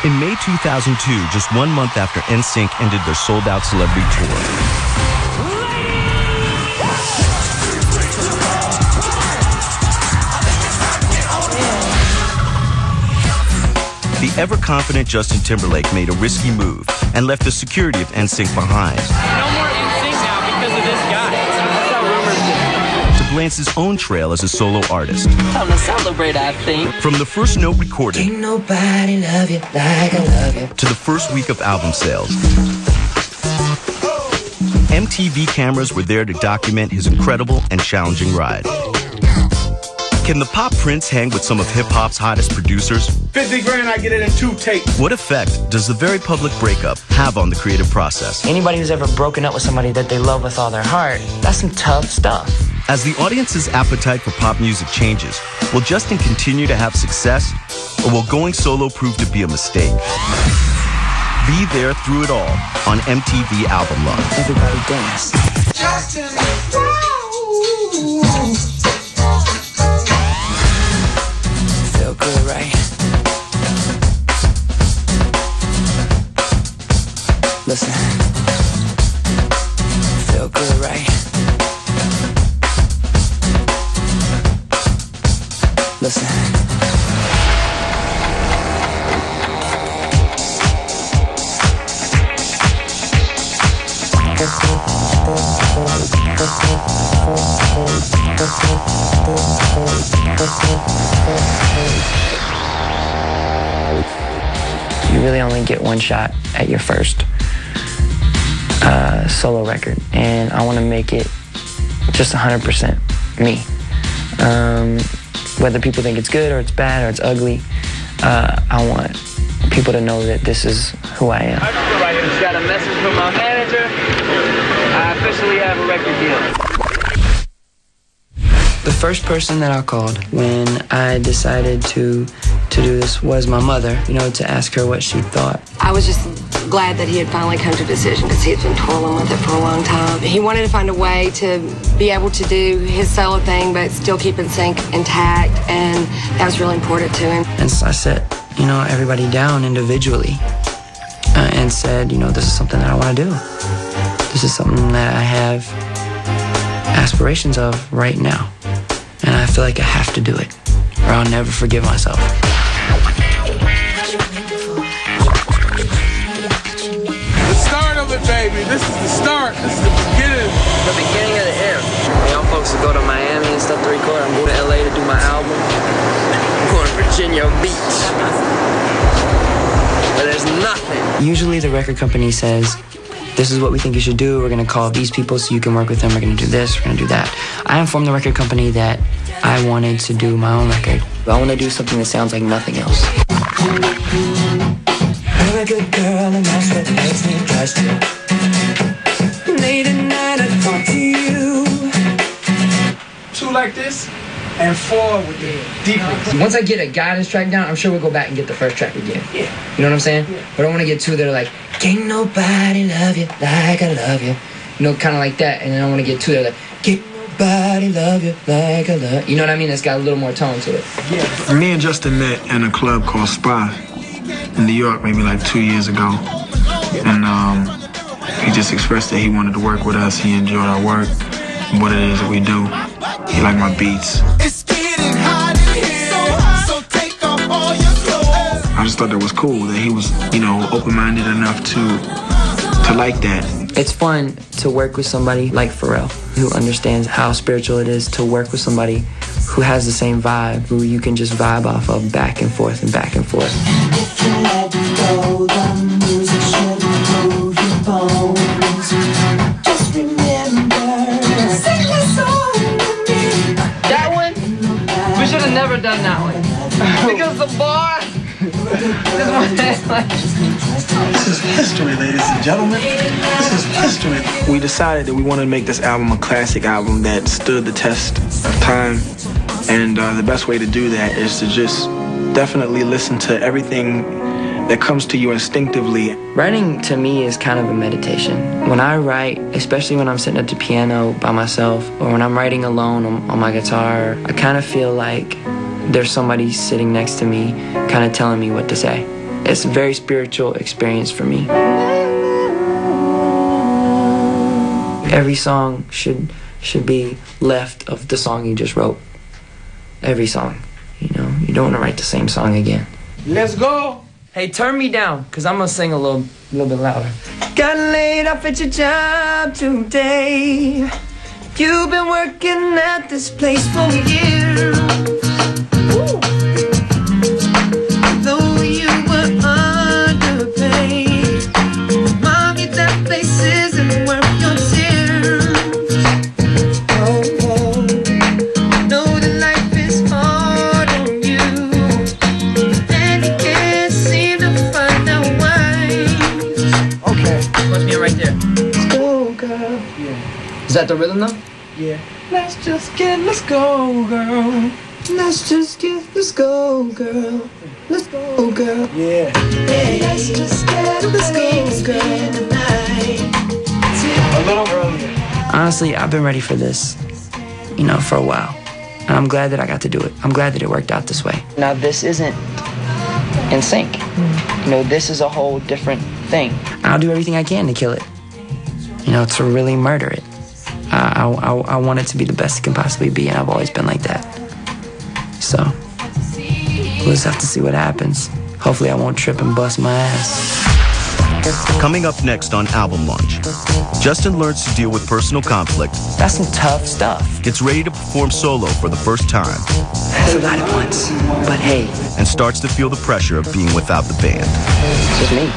In May 2002, just 1 month after NSYNC ended their sold-out celebrity tour, the ever-confident Justin Timberlake made a risky move and left the security of NSYNC behind. No more NSYNC now because of this guy. That's how rumors get. To blaze his own trail as a solo artist. Time to celebrate, I think. From the first note recorded, ain't nobody love you like I love you, to the first week of album sales, MTV cameras were there to document his incredible and challenging ride. Can the pop prince hang with some of hip-hop's hottest producers? 50 grand, I get it in 2 takes. What effect does the very public breakup have on the creative process? Anybody who's ever broken up with somebody that they love with all their heart, that's some tough stuff. As the audience's appetite for pop music changes, will Justin continue to have success, or will going solo prove to be a mistake? Be there through it all on MTV Album Launch. Everybody dance. Justin, Feel good, right? Listen. Feel good, right? Listen. You really only get one shot at your first solo record, and I want to make it just 100% me. Whether people think it's good or it's bad or it's ugly, I want people to know that this is who I am. I just got a message from my manager. I officially have a record deal. The first person that I called when I decided to do this was my mother, to ask her what she thought. I was just glad that he had finally come to a decision because he had been toiling with it for a long time. He wanted to find a way to be able to do his solo thing but still keep NSYNC intact, and that was really important to him. And so I sat, everybody down individually and said, this is something that I want to do. This is something that I have aspirations of right now. And I feel like I have to do it, or I'll never forgive myself. the start of it, baby. This is the start. This is the beginning. The beginning of the end. Y'all folks will go to Miami and stuff to record. I'm going to LA to do my album. I'm going to Virginia Beach. But there's nothing. Usually the record company says, this is what we think you should do. We're going to call these people so you can work with them. We're going to do this. We're going to do that. I informed the record company that I wanted to do my own record. I want to do something that sounds like nothing else. You're a good girl, and that's what makes me trust you. Late at night, I talk to you. 2 like this, and 4 with the deepest. Once I get a guidance track down, I'm sure we'll go back and get the first track again. Yeah. You know what I'm saying? Yeah. But I want to get 2 that are like, can't nobody love you like I love you. Kind of like that. And then I want to get 2 that are like, can't nobody love you like I love you. You know what I mean? It's got a little more tone to it. Yeah. Me and Justin met in a club called Spy in New York maybe like 2 years ago. And he just expressed that he wanted to work with us. He enjoyed our work, what it is that we do. He liked my beats. It's getting hot in here, so take off all your clothes. I just thought that was cool, that he was, open-minded enough to like that. It's fun to work with somebody like Pharrell, who understands how spiritual it is to work with somebody who has the same vibe, who you can just vibe off of back and forth and back and forth. If you let go, the music shouldn't move your bones. Just remember, sing the song with me. That one? We should have never done that one. Because the bar This is history, ladies and gentlemen. This is history. We decided that we wanted to make this album a classic album that stood the test of time. And the best way to do that is to just definitely listen to everything that comes to you instinctively. Writing to me is kind of a meditation. When I write, especially when I'm sitting at the piano by myself, or when I'm writing alone on my guitar, I kind of feel like there's somebody sitting next to me kind of telling me what to say. It's a very spiritual experience for me. Every song should be left of the song you just wrote. Every song, you know. You don't want to write the same song again. Let's go. Hey, turn me down, cause I'm gonna sing a little bit louder. Got laid off at your job today. You've been working at this place for years. Though you were underpaid, mommy, that place isn't worth your tears. Oh, know that life is hard on you, and you can't seem to find out why. Okay. Must be right there. Let's go, girl. Is that the rhythm though? Yeah. Let's go, girl. Let's go, girl. Let's go, girl. Yeah. Let's go, girl. A little earlier. Honestly, I've been ready for this, you know, for a while. And I'm glad that I got to do it. I'm glad that it worked out this way. Now, this isn't in sync. You know, this is a whole different thing. I'll do everything I can to kill it. You know, to really murder it. I want it to be the best it can possibly be, and I've always been like that. So, we'll just have to see what happens. Hopefully I won't trip and bust my ass. Coming up next on Album Launch, Justin learns to deal with personal conflict, That's some tough stuff. gets ready to perform solo for the first time, I forgot it once, but hey, and starts to feel the pressure of being without the band. it's just me.